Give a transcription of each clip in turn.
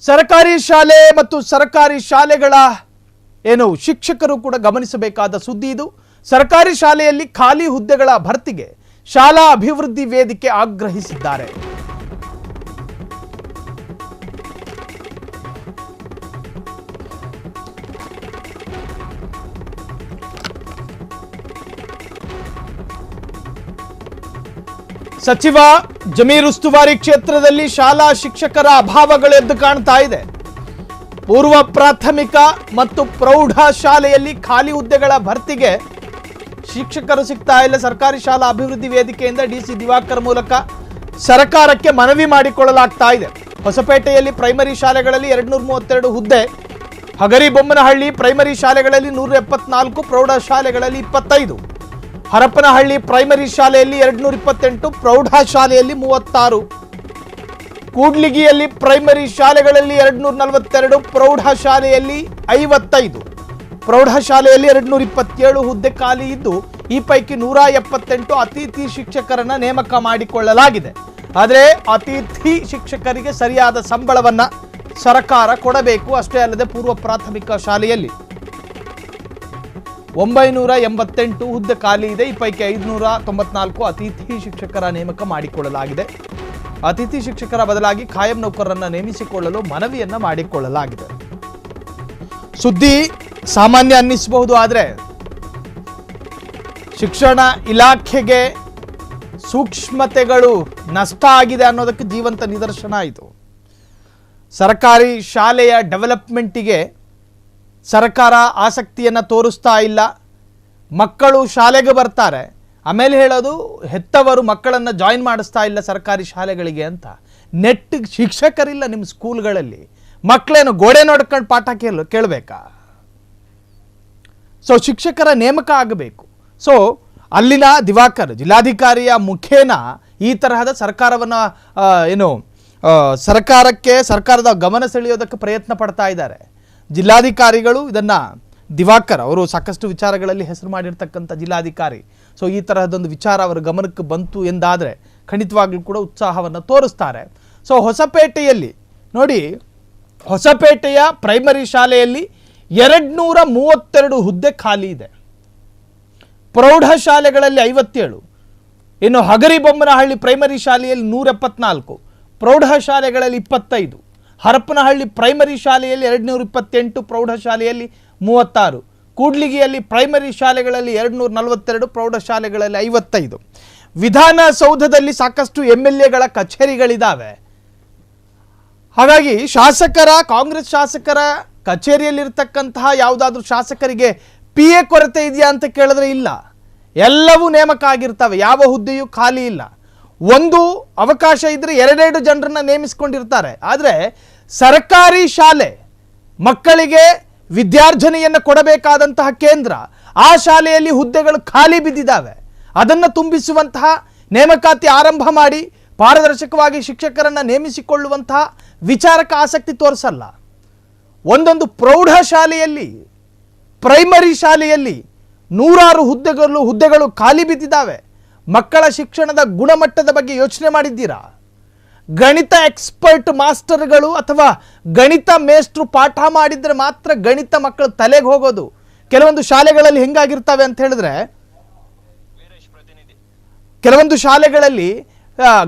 ಸರ್ಕಾರಿ ಶಾಲೆ ಮತ್ತು ಸರ್ಕಾರಿ ಶಾಲೆಗಳ ಶಿಕ್ಷಕರು ಕೂಡ ಗಮನಿಸಬೇಕಾದ ಸುದ್ದಿ ಇದು. ಸರ್ಕಾರಿ ಶಾಲೆಯಲ್ಲಿ ಖಾಲಿ ಹುದ್ದೆಗಳ ಭರ್ತಿಗೆ ಶಾಲಾ ಅಭಿವೃದ್ಧಿ ವೇದಿಕೆ ಆಗ್ರಹಿಸಿದ್ದಾರೆ. ಸಚಿವ ಜಮೀರ್ ಉಸ್ತುವಾರಿ ಕ್ಷೇತ್ರದಲ್ಲಿ ಶಾಲಾ ಶಿಕ್ಷಕರ ಅಭಾವಗಳು ಎದ್ದು ಕಾಣ್ತಾ ಇದೆ. ಪೂರ್ವ ಪ್ರಾಥಮಿಕ ಮತ್ತು ಪ್ರೌಢ ಶಾಲೆಯಲ್ಲಿ ಖಾಲಿ ಹುದ್ದೆಗಳ ಭರ್ತಿಗೆ ಶಿಕ್ಷಕರು ಸಿಗ್ತಾ ಇಲ್ಲ. ಸರ್ಕಾರಿ ಶಾಲಾ ಅಭಿವೃದ್ಧಿ ವೇದಿಕೆಯಿಂದ ಡಿಸಿ ದಿವಾಕರ್ ಮೂಲಕ ಸರ್ಕಾರಕ್ಕೆ ಮನವಿ ಮಾಡಿಕೊಳ್ಳಲಾಗ್ತಾ ಇದೆ. ಹೊಸಪೇಟೆಯಲ್ಲಿ ಪ್ರೈಮರಿ ಶಾಲೆಗಳಲ್ಲಿ 232 ಹುದ್ದೆ, ಹಗರಿಬೊಮ್ಮನಹಳ್ಳಿ ಪ್ರೈಮರಿ ಶಾಲೆಗಳಲ್ಲಿ 174, ಪ್ರೌಢ ಶಾಲೆಗಳಲ್ಲಿ 25, ಹರಪನಹಳ್ಳಿ ಪ್ರೈಮರಿ ಶಾಲೆಯಲ್ಲಿ 228, ಪ್ರೌಢ ಶಾಲೆಯಲ್ಲಿ 36, ಕೂಡ್ಲಿಗಿಯಲ್ಲಿ ಪ್ರೈಮರಿ ಶಾಲೆಗಳಲ್ಲಿ 242, ಪ್ರೌಢ ಶಾಲೆಯಲ್ಲಿ 55, ಪ್ರೌಢ ಶಾಲೆಯಲ್ಲಿ 227 ಹುದ್ದೆ ಖಾಲಿ ಇದ್ದು, ಈ ಪೈಕಿ 178 ಅತಿಥಿ ಶಿಕ್ಷಕರನ್ನ ನೇಮಕ ಮಾಡಿಕೊಳ್ಳಲಾಗಿದೆ. ಆದರೆ ಅತಿಥಿ ಶಿಕ್ಷಕರಿಗೆ ಸರಿಯಾದ ಸಂಬಳವನ್ನ ಸರ್ಕಾರ ಕೊಡಬೇಕು. ಅಷ್ಟೇ ಅಲ್ಲದೆ ಪೂರ್ವ ಪ್ರಾಥಮಿಕ ಶಾಲೆಯಲ್ಲಿ 988 ಹುದ್ದೆ ಖಾಲಿ ಇದೆ. ಈ ಪೈಕಿ 594 ಅತಿಥಿ ಶಿಕ್ಷಕರ ನೇಮಕ ಮಾಡಿಕೊಳ್ಳಲಾಗಿದೆ. ಅತಿಥಿ ಶಿಕ್ಷಕರ ಬದಲಾಗಿ ಖಾಯಂ ನೌಕರರನ್ನು ನೇಮಿಸಿಕೊಳ್ಳಲು ಮನವಿಯನ್ನ ಮಾಡಿಕೊಳ್ಳಲಾಗಿದೆ. ಸುದ್ದಿ ಸಾಮಾನ್ಯ ಅನ್ನಿಸಬಹುದು, ಆದರೆ ಶಿಕ್ಷಣ ಇಲಾಖೆಗೆ ಸೂಕ್ಷ್ಮತೆಗಳು ನಷ್ಟ ಆಗಿದೆ ಅನ್ನೋದಕ್ಕೆ ಜೀವಂತ ನಿದರ್ಶನ ಆಯಿತು. ಸರ್ಕಾರಿ ಶಾಲೆಯ ಡೆವಲಪ್ಮೆಂಟಿಗೆ ಸರ್ಕಾರ ಆಸಕ್ತಿಯನ್ನು ತೋರಿಸ್ತಾ ಇಲ್ಲ. ಮಕ್ಕಳು ಶಾಲೆಗೆ ಬರ್ತಾರೆ, ಆಮೇಲೆ ಹೇಳೋದು ಹೆತ್ತವರು ಮಕ್ಕಳನ್ನು ಜಾಯಿನ್ ಮಾಡಿಸ್ತಾ ಇಲ್ಲ ಸರ್ಕಾರಿ ಶಾಲೆಗಳಿಗೆ ಅಂತ. ನೆಟ್ ಶಿಕ್ಷಕರಿಲ್ಲ ನಿಮ್ಮ ಸ್ಕೂಲ್ಗಳಲ್ಲಿ, ಮಕ್ಕಳೇನು ಗೋಡೆ ನೋಡ್ಕೊಂಡು ಪಾಠ ಕೇಳಬೇಕಾ? ಸೊ ಶಿಕ್ಷಕರ ನೇಮಕ ಆಗಬೇಕು. ಸೊ ಅಲ್ಲಿನ ದಿವಾಕರ್ ಜಿಲ್ಲಾಧಿಕಾರಿಯ ಮುಖೇನ ಈ ತರಹದ ಸರ್ಕಾರವನ್ನು ಸರ್ಕಾರದ ಗಮನ ಸೆಳೆಯೋದಕ್ಕೆ ಪ್ರಯತ್ನ ಪಡ್ತಾ ಇದ್ದಾರೆ ಜಿಲ್ಲಾಧಿಕಾರಿಗಳು. ಇದನ್ನು ದಿವಾಕರ್ ಅವರು ಸಾಕಷ್ಟು ವಿಚಾರಗಳಲ್ಲಿ ಹೆಸರು ಮಾಡಿರ್ತಕ್ಕಂಥ ಜಿಲ್ಲಾಧಿಕಾರಿ. ಸೊ ಈ ತರಹದೊಂದು ವಿಚಾರ ಅವರ ಗಮನಕ್ಕೆ ಬಂತು ಎಂದಾದರೆ ಖಂಡಿತವಾಗ್ಲೂ ಕೂಡ ಉತ್ಸಾಹವನ್ನು ತೋರಿಸ್ತಾರೆ. ಸೊ ಹೊಸಪೇಟೆಯಲ್ಲಿ ನೋಡಿ, ಹೊಸಪೇಟೆಯ ಪ್ರೈಮರಿ ಶಾಲೆಯಲ್ಲಿ 232 ಹುದ್ದೆ ಖಾಲಿ ಇದೆ. ಪ್ರೌಢ ಶಾಲೆಗಳಲ್ಲಿ 57, ಇನ್ನು ಹಗರಿಬೊಮ್ಮನಹಳ್ಳಿ ಪ್ರೈಮರಿ ಶಾಲೆಯಲ್ಲಿ 174, ಪ್ರೌಢ ಶಾಲೆಗಳಲ್ಲಿ 25, ಹರಪನಹಳ್ಳಿ ಪ್ರೈಮರಿ ಶಾಲೆಯಲ್ಲಿ 228, ಪ್ರೌಢ ಶಾಲೆಯಲ್ಲಿ 36, ಕೂಡ್ಲಿಗಿಯಲ್ಲಿ ಪ್ರೈಮರಿ ಶಾಲೆಗಳಲ್ಲಿ 242, ಪ್ರೌಢ ಶಾಲೆಗಳಲ್ಲಿ 55. ವಿಧಾನಸೌಧದಲ್ಲಿ ಸಾಕಷ್ಟು MLAಗಳ ಕಚೇರಿಗಳಿದ್ದಾವೆ. ಹಾಗಾಗಿ ಕಾಂಗ್ರೆಸ್ ಶಾಸಕರ ಕಚೇರಿಯಲ್ಲಿರ್ತಕ್ಕಂತಹ ಯಾವುದಾದ್ರೂ ಶಾಸಕರಿಗೆ PA ಕೊರತೆ ಇದೆಯಾ ಅಂತ ಕೇಳಿದ್ರೆ ಇಲ್ಲ, ಎಲ್ಲವೂ ನೇಮಕ ಆಗಿರ್ತವೆ, ಯಾವ ಹುದ್ದೆಯೂ ಖಾಲಿ ಇಲ್ಲ. ಒಂದು ಅವಕಾಶ ಇದ್ರೆ 2 ಜನರನ್ನ ನೇಮಿಸಿಕೊಂಡಿರ್ತಾರೆ. ಆದರೆ ಸರ್ಕಾರಿ ಶಾಲೆ ಮಕ್ಕಳಿಗೆ ವಿದ್ಯಾರ್ಜನೆಯನ್ನು ಕೊಡಬೇಕಾದಂತಹ ಕೇಂದ್ರ, ಆ ಶಾಲೆಯಲ್ಲಿ ಹುದ್ದೆಗಳು ಖಾಲಿ ಬಿದ್ದಿದ್ದಾವೆ. ಅದನ್ನು ತುಂಬಿಸುವಂತಹ ನೇಮಕಾತಿ ಆರಂಭ ಮಾಡಿ ಪಾರದರ್ಶಕವಾಗಿ ಶಿಕ್ಷಕರನ್ನು ನೇಮಿಸಿಕೊಳ್ಳುವಂತಹ ವಿಚಾರಕ್ಕೆ ಆಸಕ್ತಿ ತೋರಿಸಲ್ಲ. ಒಂದೊಂದು ಪ್ರೌಢ ಶಾಲೆಯಲ್ಲಿ, ಪ್ರೈಮರಿ ಶಾಲೆಯಲ್ಲಿ 100 ಹುದ್ದೆಗಳು ಖಾಲಿ ಬಿದ್ದಿದ್ದಾವೆ. ಮಕ್ಕಳ ಶಿಕ್ಷಣದ ಗುಣಮಟ್ಟದ ಬಗ್ಗೆ ಯೋಚನೆ ಮಾಡಿದ್ದೀರಾ? ಗಣಿತ ಎಕ್ಸ್ಪರ್ಟ್ ಮಾಸ್ಟರ್ಗಳು ಅಥವಾ ಗಣಿತ ಮೇಷ್ಟ್ರು ಪಾಠ ಮಾಡಿದರೆ ಮಾತ್ರ ಗಣಿತ ಮಕ್ಕಳ ತಲೆಗೆ ಹೋಗೋದು. ಕೆಲವೊಂದು ಶಾಲೆಗಳಲ್ಲಿ ಹೆಂಗಾಗಿರ್ತವೆ ಅಂತ ಹೇಳಿದ್ರೆ, ಕೆಲವೊಂದು ಶಾಲೆಗಳಲ್ಲಿ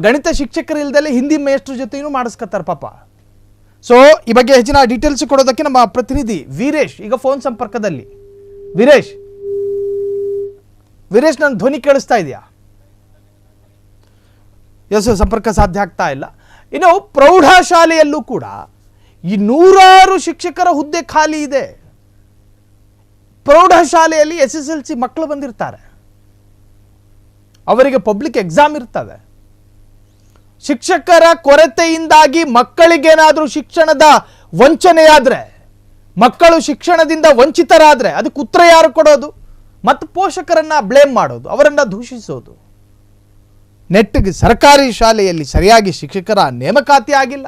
ಗಣಿತ ಶಿಕ್ಷಕರು ಇಲ್ದಲೆ ಹಿಂದಿ ಮೇಷ್ಟ್ರ ಜೊತೆನೂ ಮಾಡಿಸ್ಕೊತಾರೆ ಪಾಪ. ಸೊ ಈ ಬಗ್ಗೆ ಹೆಚ್ಚಿನ ಡೀಟೇಲ್ಸ್ ಕೊಡೋದಕ್ಕೆ ನಮ್ಮ ಪ್ರತಿನಿಧಿ ವೀರೇಶ್ ಈಗ ಫೋನ್ ಸಂಪರ್ಕದಲ್ಲಿ. ವೀರೇಶ್, ನನ್ನ ಧ್ವನಿ ಕೇಳಿಸ್ತಾ ಇದೆಯಾ? ಎಸ್, ಸಂಪರ್ಕ ಸಾಧ್ಯ ಆಗ್ತಾ ಇಲ್ಲ. ಇನ್ನು ಪ್ರೌಢ ಶಾಲೆಯಲ್ಲೂ ಕೂಡ ಈ 100 ಶಿಕ್ಷಕರ ಹುದ್ದೆ ಖಾಲಿ ಇದೆ. ಪ್ರೌಢ ಶಾಲೆಯಲ್ಲಿ SSLC ಮಕ್ಕಳು ಬಂದಿರ್ತಾರೆ, ಅವರಿಗೆ ಪಬ್ಲಿಕ್ ಎಕ್ಸಾಮ್ ಇರ್ತವೆ. ಶಿಕ್ಷಕರ ಕೊರತೆಯಿಂದಾಗಿ ಮಕ್ಕಳಿಗೇನಾದರೂ ಶಿಕ್ಷಣದ ವಂಚನೆಯಾದರೆ, ಮಕ್ಕಳು ಶಿಕ್ಷಣದಿಂದ ವಂಚಿತರಾದರೆ ಅದಕ್ಕೆ ಉತ್ತರ ಯಾರು ಕೊಡೋದು? ಮತ್ತು ಪೋಷಕರನ್ನ ಬ್ಲೇಮ್ ಮಾಡೋದು, ಅವರನ್ನ ದೂಷಿಸೋದು. ನೆಟ್ಟಿಗೆ ಸರ್ಕಾರಿ ಶಾಲೆಯಲ್ಲಿ ಸರಿಯಾಗಿ ಶಿಕ್ಷಕರ ನೇಮಕಾತಿ ಆಗಿಲ್ಲ,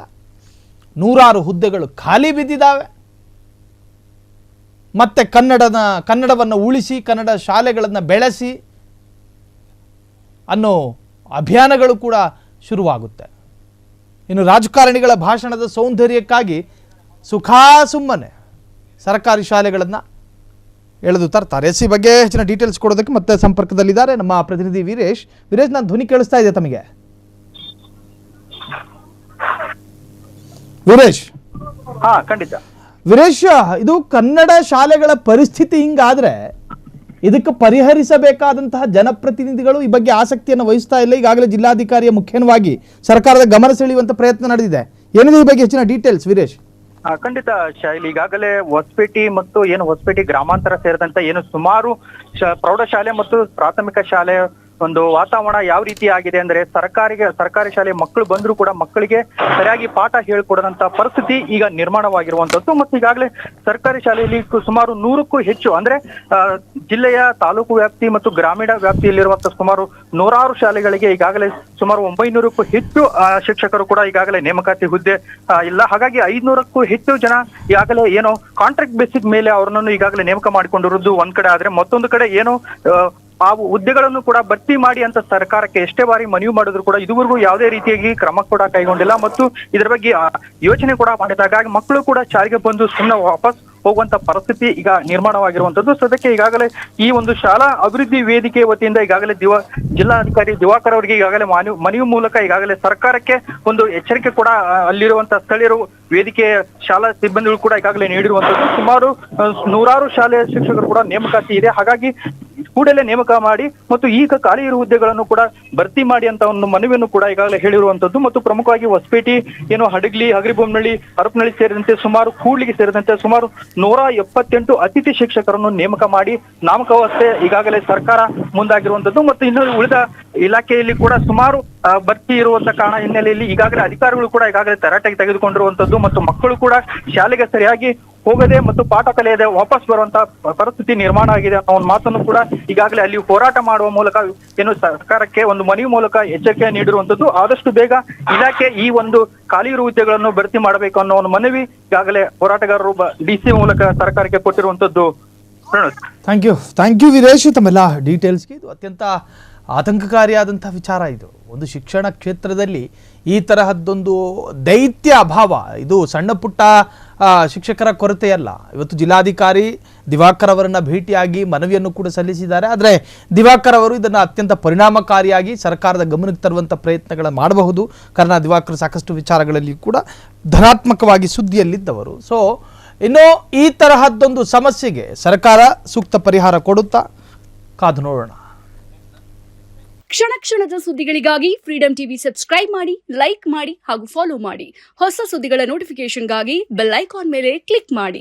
100 ಹುದ್ದೆಗಳು ಖಾಲಿ ಬಿದ್ದಿದ್ದಾವೆ. ಮತ್ತೆ ಕನ್ನಡವನ್ನು ಉಳಿಸಿ, ಕನ್ನಡ ಶಾಲೆಗಳನ್ನು ಬೆಳೆಸಿ ಅನ್ನೋ ಅಭಿಯಾನಗಳು ಕೂಡ ಶುರುವಾಗುತ್ತೆ. ಇನ್ನು ರಾಜಕಾರಣಿಗಳ ಭಾಷಣದ ಸೌಂದರ್ಯಕ್ಕಾಗಿ ಸುಮ್ಮನೆ ಸರ್ಕಾರಿ ಶಾಲೆಗಳನ್ನು ಎಳೆದು ತರ್ತಾರೆ. ಎಸ್ ಸಿ ಬಗ್ಗೆ ಹೆಚ್ಚಿನ ಡೀಟೇಲ್ಸ್ ಕೊಡೋದಕ್ಕೆ ಮತ್ತೆ ಸಂಪರ್ಕದಲ್ಲಿದ್ದಾರೆ ನಮ್ಮ ಪ್ರತಿನಿಧಿ ವೀರೇಶ್. ನಾನು ಧ್ವನಿ ಕೇಳಿಸ್ತಾ ಇದೆ ತಮಗೆ? ವೀರೇಶ್, ಖಂಡಿತ ವೀರೇಶ್, ಇದು ಕನ್ನಡ ಶಾಲೆಗಳ ಪರಿಸ್ಥಿತಿ ಹಿಂಗಾದ್ರೆ ಇದಕ್ಕೆ ಪರಿಹರಿಸಬೇಕಾದಂತಹ ಜನಪ್ರತಿನಿಧಿಗಳು ಈ ಬಗ್ಗೆ ಆಸಕ್ತಿಯನ್ನು ವಹಿಸ್ತಾ ಇಲ್ಲ. ಈಗಾಗಲೇ ಜಿಲ್ಲಾಧಿಕಾರಿಯ ಮುಖ್ಯವಾಗಿ ಸರ್ಕಾರದ ಗಮನ ಸೆಳೆಯುವಂತ ಪ್ರಯತ್ನ ನಡೆದಿದೆ. ಏನಿದೆ ಈ ಬಗ್ಗೆ ಹೆಚ್ಚಿನ ಡೀಟೇಲ್ಸ್ ವೀರೇಶ್? ಖಂಡಿತ ಶೈಲಿ, ಈಗಾಗಲೇ ಹೊಸಪೇಟೆ ಮತ್ತು ಹೊಸಪೇಟೆ ಗ್ರಾಮಾಂತರ ಸೇರಿದಂತೆ ಸುಮಾರು ಪ್ರೌಢಶಾಲೆ ಮತ್ತು ಪ್ರಾಥಮಿಕ ಶಾಲೆ ಒಂದು ವಾತಾವರಣ ಯಾವ ರೀತಿ ಆಗಿದೆ ಅಂದ್ರೆ ಸರ್ಕಾರಿ ಶಾಲೆ ಮಕ್ಕಳು ಬಂದ್ರು ಕೂಡ ಮಕ್ಕಳಿಗೆ ಸರಿಯಾಗಿ ಪಾಠ ಹೇಳ್ಕೊಡದಂತ ಪರಿಸ್ಥಿತಿ ಈಗ ನಿರ್ಮಾಣವಾಗಿರುವಂತದ್ದು. ಮತ್ತು ಈಗಾಗಲೇ ಸರ್ಕಾರಿ ಶಾಲೆಯಲ್ಲಿ ಸುಮಾರು 100ಕ್ಕೂ ಹೆಚ್ಚು ಅಂದ್ರೆ ಜಿಲ್ಲೆಯ ತಾಲೂಕು ವ್ಯಾಪ್ತಿ ಮತ್ತು ಗ್ರಾಮೀಣ ವ್ಯಾಪ್ತಿಯಲ್ಲಿರುವಂತಹ ಸುಮಾರು 100 ಶಾಲೆಗಳಿಗೆ ಈಗಾಗಲೇ ಸುಮಾರು 900ಕ್ಕೂ ಹೆಚ್ಚು ಶಿಕ್ಷಕರು ಕೂಡ ಈಗಾಗಲೇ ನೇಮಕಾತಿ ಹುದ್ದೆ ಇಲ್ಲ. ಹಾಗಾಗಿ 500ಕ್ಕೂ ಹೆಚ್ಚು ಜನ ಈಗಾಗಲೇ ಕಾಂಟ್ರಾಕ್ಟ್ ಬೇಸಿಸ್ ಮೇಲೆ ಅವ್ರನ್ನು ಈಗಾಗಲೇ ನೇಮಕ ಮಾಡಿಕೊಂಡಿರುವುದು ಒಂದ್ ಕಡೆ ಆದ್ರೆ, ಮತ್ತೊಂದು ಕಡೆ ಆ ಹುದ್ದೆಗಳನ್ನು ಕೂಡ ಭರ್ತಿ ಮಾಡಿ ಅಂತ ಸರ್ಕಾರಕ್ಕೆ ಎಷ್ಟೇ ಬಾರಿ ಮನವಿ ಮಾಡಿದ್ರು ಕೂಡ ಇದುವರೆಗೂ ಯಾವುದೇ ರೀತಿಯಾಗಿ ಕ್ರಮ ಕೂಡ ಕೈಗೊಂಡಿಲ್ಲ ಮತ್ತು ಇದರ ಬಗ್ಗೆ ಯೋಚನೆ ಕೂಡ ಮಾಡಿಲ್ಲ. ಹಾಗಾಗಿ ಮಕ್ಕಳು ಕೂಡ ಶಾಲೆಗೆ ಬಂದು ಸುಮ್ಮನೆ ವಾಪಸ್ ಹೋಗುವಂತ ಪರಿಸ್ಥಿತಿ ಈಗ ನಿರ್ಮಾಣವಾಗಿರುವಂತದ್ದು. ಸದ್ಯಕ್ಕೆ ಈಗಾಗಲೇ ಈ ಒಂದು ಶಾಲಾ ಅಭಿವೃದ್ಧಿ ವೇದಿಕೆ ವತಿಯಿಂದ ಈಗಾಗಲೇ ಜಿಲ್ಲಾಧಿಕಾರಿ ದಿವಾಕರ್ ಅವರಿಗೆ ಈಗಾಗಲೇ ಮನವಿ ಮೂಲಕ ಈಗಾಗಲೇ ಸರ್ಕಾರಕ್ಕೆ ಒಂದು ಎಚ್ಚರಿಕೆ ಕೂಡ ಅಲ್ಲಿರುವಂತಹ ಸ್ಥಳೀಯರು ವೇದಿಕೆ ಶಾಲಾ ಸಿಬ್ಬಂದಿಗಳು ಕೂಡ ಈಗಾಗಲೇ ನೀಡಿರುವಂತದ್ದು. ಸುಮಾರು 100 ಶಾಲೆಯ ಶಿಕ್ಷಕರು ಕೂಡ ನೇಮಕಾತಿ ಇದೆ. ಹಾಗಾಗಿ ಕೂಡಲೇ ನೇಮಕ ಮಾಡಿ ಮತ್ತು ಈಗ ಖಾಲಿ ಇರುವ ಹುದ್ದೆಗಳನ್ನು ಕೂಡ ಭರ್ತಿ ಮಾಡಿ ಅಂತ ಒಂದು ಮನವಿಯನ್ನು ಕೂಡ ಈಗಾಗಲೇ ಹೇಳಿರುವಂತದ್ದು. ಮತ್ತು ಪ್ರಮುಖವಾಗಿ ಹೊಸಪೇಟೆ ಹಡಗ್ಲಿ, ಹಗರಿಬೊಮ್ಮನಹಳ್ಳಿ, ಹರಪನಹಳ್ಳಿ ಸೇರಿದಂತೆ ಸುಮಾರು ಕೂಡ್ಲಿಗೆ ಸೇರಿದಂತೆ ಸುಮಾರು 178 ಅತಿಥಿ ಶಿಕ್ಷಕರನ್ನು ನೇಮಕ ಮಾಡಿ ನಾಮಕಾವಸ್ಥೆ ಈಗಾಗಲೇ ಸರ್ಕಾರ ಮುಂದಾಗಿರುವಂತದ್ದು. ಮತ್ತು ಇನ್ನು ಉಳಿದ ಇಲಾಖೆಯಲ್ಲಿ ಕೂಡ ಸುಮಾರು ಭರ್ತಿ ಇರುವಂತ ಕಾರಣ ಹಿನ್ನೆಲೆಯಲ್ಲಿ ಈಗಾಗಲೇ ಅಧಿಕಾರಿಗಳು ಕೂಡ ಈಗಾಗಲೇ ತರಾಟೆಗೆ ತೆಗೆದುಕೊಂಡಿರುವಂತದ್ದು ಮತ್ತು ಮಕ್ಕಳು ಕೂಡ ಶಾಲೆಗೆ ಸರಿಯಾಗಿ ಹೋಗದೆ ಮತ್ತು ಪಾಠ ಕಲಿಯದೆ ವಾಪಸ್ ಬರುವಂತ ಪರಿಸ್ಥಿತಿ ನಿರ್ಮಾಣ ಆಗಿದೆ ಅನ್ನೋ ಒಂದು ಮಾತನ್ನು ಕೂಡ ಈಗಾಗಲೇ ಅಲ್ಲಿ ಹೋರಾಟ ಮಾಡುವ ಮೂಲಕ ಸರ್ಕಾರಕ್ಕೆ ಒಂದು ಮನವಿ ಮೂಲಕ ಎಚ್ಚರಿಕೆ ನೀಡಿರುವಂತದ್ದು. ಆದಷ್ಟು ಬೇಗ ಇಲಾಖೆ ಈ ಒಂದು ಖಾಲಿ ಇರುವ ಹುದ್ದೆಗಳನ್ನು ಭರ್ತಿ ಮಾಡಬೇಕು ಅನ್ನೋ ಒಂದು ಮನವಿ ಈಗಾಗಲೇ ಹೋರಾಟಗಾರರು ಡಿಸಿ ಮೂಲಕ ಸರ್ಕಾರಕ್ಕೆ ಕೊಟ್ಟಿರುವಂತದ್ದು. ಥ್ಯಾಂಕ್ ಯು ವೀರೇಶ್, ತಮ್ಮೆಲ್ಲ ಡೀಟೇಲ್ಸ್ಗೆ. ಇದು ಅತ್ಯಂತ ಆತಂಕಕಾರಿಯಾದಂಥ ವಿಚಾರ. ಇದು ಒಂದು ಶಿಕ್ಷಣ ಕ್ಷೇತ್ರದಲ್ಲಿ ಈ ತರಹದ್ದೊಂದು ದೈತ್ಯ ಅಭಾವ, ಇದು ಸಣ್ಣ ಪುಟ್ಟ ಶಿಕ್ಷಕರ ಕೊರತೆಯಲ್ಲ. ಇವತ್ತು ಜಿಲ್ಲಾಧಿಕಾರಿ ದಿವಾಕರ್ ಅವರನ್ನು ಭೇಟಿಯಾಗಿ ಮನವಿಯನ್ನು ಕೂಡ ಸಲ್ಲಿಸಿದ್ದಾರೆ. ಆದರೆ ದಿವಾಕರ್ ಅವರು ಇದನ್ನು ಅತ್ಯಂತ ಪರಿಣಾಮಕಾರಿಯಾಗಿ ಸರ್ಕಾರದ ಗಮನಕ್ಕೆ ತರುವಂಥ ಪ್ರಯತ್ನಗಳನ್ನು ಮಾಡಬಹುದು. ಕಾರಣ ದಿವಾಕರ್ ಸಾಕಷ್ಟು ವಿಚಾರಗಳಲ್ಲಿ ಕೂಡ ಧನಾತ್ಮಕವಾಗಿ ಸುದ್ದಿಯಲ್ಲಿದ್ದವರು. ಸೊ ಇನ್ನು ಈ ತರಹದ್ದೊಂದು ಸಮಸ್ಯೆಗೆ ಸರ್ಕಾರ ಸೂಕ್ತ ಪರಿಹಾರ ಕೊಡುತ್ತಾ ಕಾದು ನೋಡೋಣ. ಕ್ಷಣ ಕ್ಷಣದ ಸುದ್ದಿಗಳಿಗಾಗಿ ಫ್ರೀಡಂ ಟಿವಿ ಸಬ್ಸ್ಕ್ರೈಬ್ ಮಾಡಿ, ಲೈಕ್ ಮಾಡಿ ಹಾಗೂ ಫಾಲೋ ಮಾಡಿ. ಹೊಸ ಸುದ್ದಿಗಳ ನೋಟಿಫಿಕೇಶನ್ಗಾಗಿ ಬೆಲ್ ಐಕಾನ್ ಮೇಲೆ ಕ್ಲಿಕ್ ಮಾಡಿ.